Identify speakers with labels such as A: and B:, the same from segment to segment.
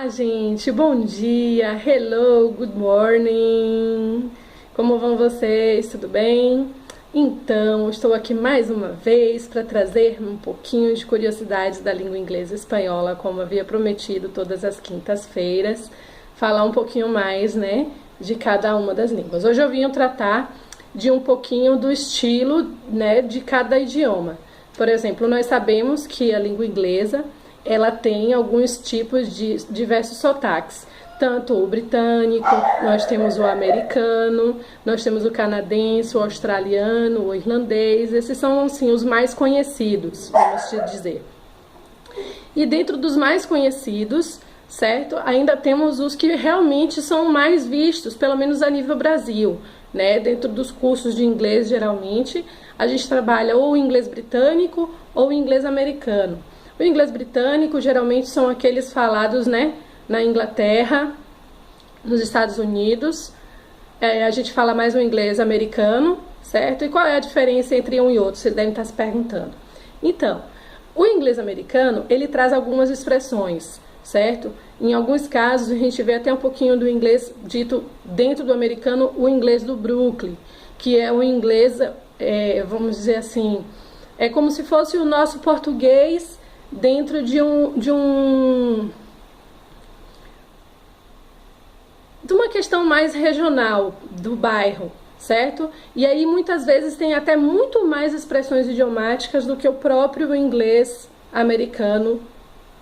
A: Gente, bom dia, hello, good morning, como vão vocês, tudo bem? Então, estou aqui mais uma vez para trazer um pouquinho de curiosidades da língua inglesa e espanhola, como havia prometido todas as quintas-feiras, falar um pouquinho mais, né, de cada uma das línguas. Hoje eu vim tratar de um pouquinho do estilo, né, de cada idioma. Por exemplo, nós sabemos que a língua inglesa ela tem alguns tipos de diversos sotaques, tanto o britânico, nós temos o americano, nós temos o canadense, o australiano, o irlandês, esses são assim os mais conhecidos, vamos dizer. E dentro dos mais conhecidos, certo? Ainda temos os que realmente são mais vistos, pelo menos a nível Brasil, né? Dentro dos cursos de inglês, geralmente, a gente trabalha ou o inglês britânico ou o inglês americano. O inglês britânico geralmente são aqueles falados, né, na Inglaterra, nos Estados Unidos. A gente fala mais o inglês americano, certo? E qual é a diferença entre um e outro? Vocês devem estar se perguntando. Então, o inglês americano, ele traz algumas expressões, certo? Em alguns casos, a gente vê até um pouquinho do inglês dito dentro do americano, o inglês do Brooklyn, que é o inglês, vamos dizer assim, é como se fosse o nosso português dentro de uma questão mais regional do bairro, certo? E aí muitas vezes tem até muito mais expressões idiomáticas do que o próprio inglês americano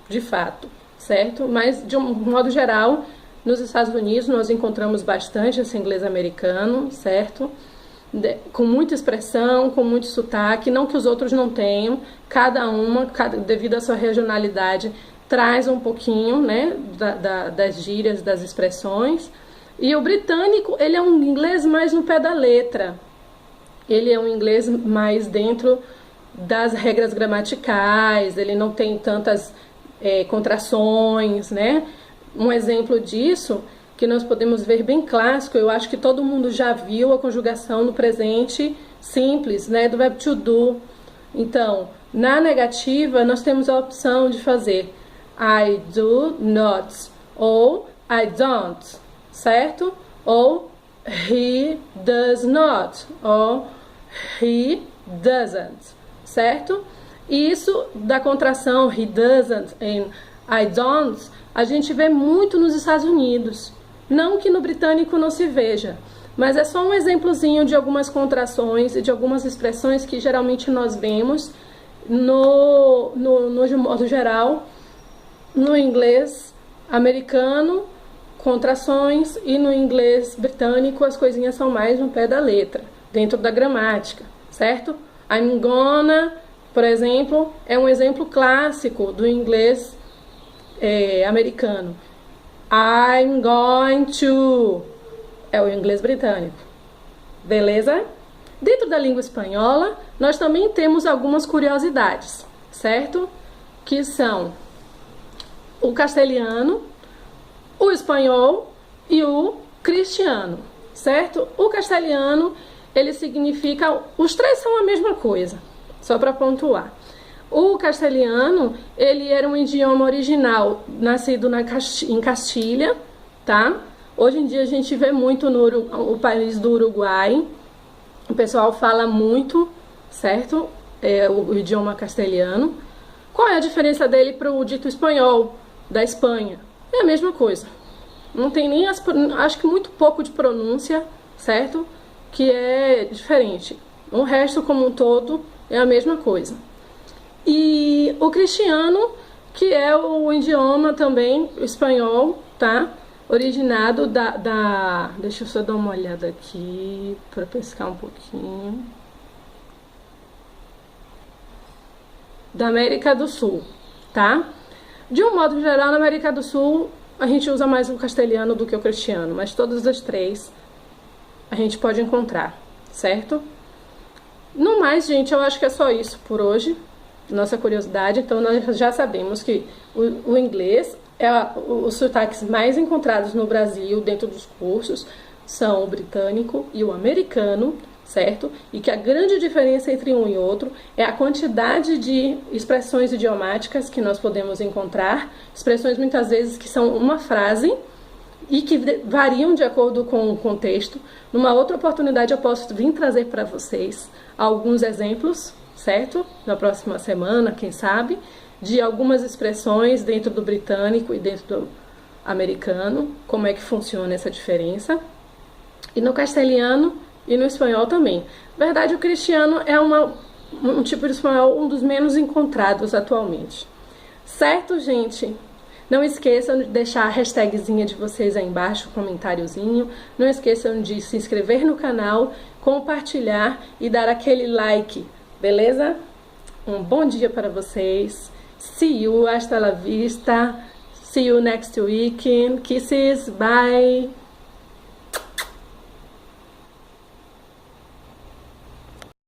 A: de fato, certo? Mas de um modo geral, nos Estados Unidos nós encontramos bastante esse inglês americano, certo? Com muita expressão, com muito sotaque, não que os outros não tenham, devido à sua regionalidade, traz um pouquinho, né, das gírias, das expressões. E o britânico, ele é um inglês mais no pé da letra, ele é um inglês mais dentro das regras gramaticais, ele não tem tantas contrações, né? Um exemplo disso que nós podemos ver bem clássico, eu acho que todo mundo já viu a conjugação no presente simples, né, do verbo to do. Então, na negativa, nós temos a opção de fazer I do not ou I don't, certo? Ou he does not ou he doesn't, certo? E isso da contração he doesn't and I don't, a gente vê muito nos Estados Unidos. Não que no britânico não se veja, mas é só um exemplozinho de algumas contrações e de algumas expressões que geralmente nós vemos de modo geral, no inglês americano, contrações, e no inglês britânico as coisinhas são mais no pé da letra, dentro da gramática, certo? I'm gonna, por exemplo, é um exemplo clássico do inglês americano. I'm going to é o inglês britânico, beleza? Dentro da língua espanhola, nós também temos algumas curiosidades, certo? Que são o castelhano, o espanhol e o cristiano, certo? O castelhano, ele significa, os três são a mesma coisa, só para pontuar. O castelhano, ele era um idioma original, nascido em Castilha, tá? Hoje em dia a gente vê muito no país do Uruguai, o pessoal fala muito, certo? O idioma castelhano. Qual é a diferença dele para o dito espanhol da Espanha? É a mesma coisa. Não tem nem, acho que muito pouco de pronúncia, certo? Que é diferente. O resto como um todo é a mesma coisa. E o cristiano, que é o idioma também espanhol, tá? Originado deixa eu só dar uma olhada aqui para pescar um pouquinho. Da América do Sul, tá? De um modo geral, na América do Sul, a gente usa mais o castelhano do que o cristiano, mas todas as três a gente pode encontrar, certo? No mais, gente, eu acho que é só isso por hoje. Nossa curiosidade, então nós já sabemos que o inglês os sotaques mais encontrados no Brasil dentro dos cursos são o britânico e o americano, certo? E que a grande diferença entre um e outro é a quantidade de expressões idiomáticas que nós podemos encontrar, expressões muitas vezes que são uma frase e que variam de acordo com o contexto. Numa outra oportunidade eu posso vir trazer para vocês alguns exemplos, certo? Na próxima semana, quem sabe, de algumas expressões dentro do britânico e dentro do americano, como é que funciona essa diferença. E no castelhano e no espanhol também. Na verdade, o cristiano é um tipo de espanhol, um dos menos encontrados atualmente. Certo, gente? Não esqueçam de deixar a hashtagzinha de vocês aí embaixo, comentáriozinho. Não esqueçam de se inscrever no canal, compartilhar e dar aquele like, beleza? Um bom dia para vocês. See you, hasta la vista. See you next week. Kisses, bye.